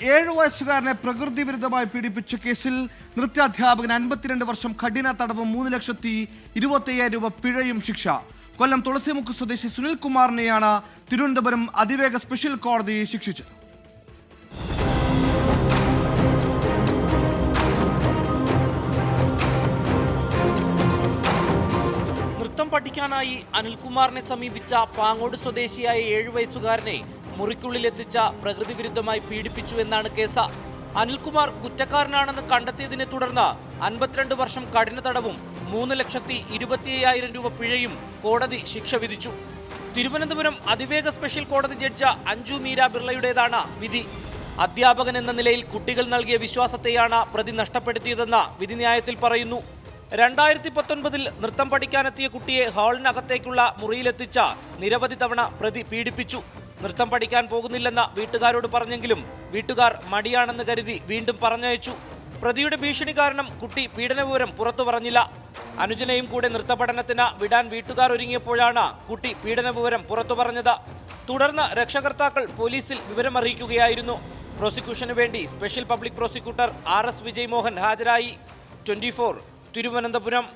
7 വയസ്സുകാരനെ പ്രകൃതി വിരുദ്ധമായി പീഡിപ്പിച്ച കേസിൽ നൃത്താധ്യാപകൻ 52 വർഷം കഠിന തടവും 3,25,000 രൂപ പിഴയും ശിക്ഷ. കൊല്ലം തുളസിമുക്ക് സ്വദേശി സുനിൽ കുമാറിനെയാണ് തിരുവനന്തപുരം അതിവേഗ സ്പെഷ്യൽ കോടതി ശിക്ഷിച്ചത്. നൃത്തം പഠിക്കാനായി അനിൽകുമാറിനെ സമീപിച്ച പാങ്ങോട് സ്വദേശിയായ 7 വയസ്സുകാരനെ മുറിക്കുള്ളിലെത്തിച്ച പ്രകൃതി വിരുദ്ധമായി പീഡിപ്പിച്ചു എന്നാണ് കേസ്. അനിൽകുമാർ കുറ്റക്കാരനാണെന്ന് കണ്ടെത്തിയതിനെ തുടർന്ന് 52 വർഷം കഠിന തടവും 3,25,000 രൂപ പിഴയും കോടതി ശിക്ഷ വിധിച്ചു. തിരുവനന്തപുരം അതിവേഗ സ്പെഷ്യൽ കോടതി ജഡ്ജ് അഞ്ജു മീര ബിർളയുടേതാണ് വിധി. അധ്യാപകൻ എന്ന നിലയിൽ കുട്ടികൾ നൽകിയ വിശ്വാസത്തെയാണ് പ്രതി നഷ്ടപ്പെടുത്തിയതെന്ന് വിധിന്യായത്തിൽ പറയുന്നു. 2019 നൃത്തം പഠിക്കാനെത്തിയ കുട്ടിയെ ഹാളിനകത്തേക്കുള്ള മുറിയിലെത്തിച്ച നിരവധി തവണ പ്രതി പീഡിപ്പിച്ചു. നൃത്തം പഠിക്കാൻ പോകുന്നില്ലെന്ന് വീട്ടുകാരോട് പറഞ്ഞെങ്കിലും വീട്ടുകാർ മടിയാണെന്ന് കരുതി വീണ്ടും പറഞ്ഞയച്ചു. പ്രതിയുടെ ഭീഷണി കാരണം കുട്ടി പീഡനവിവരം പുറത്തു പറഞ്ഞില്ല. അനുജനെയും കൂടെ നൃത്ത പഠനത്തിന് വിടാൻ വീട്ടുകാർ ഒരുങ്ങിയപ്പോഴാണ് കുട്ടി പീഡനവിവരം പുറത്തു പറഞ്ഞത്. തുടർന്ന് രക്ഷകർത്താക്കൾ പോലീസിൽ വിവരമറിയിക്കുകയായിരുന്നു. പ്രോസിക്യൂഷനു വേണ്ടി special public prosecutor RS Vijay Mohan ഹാജരായി. 24 തിരുവനന്തപുരം.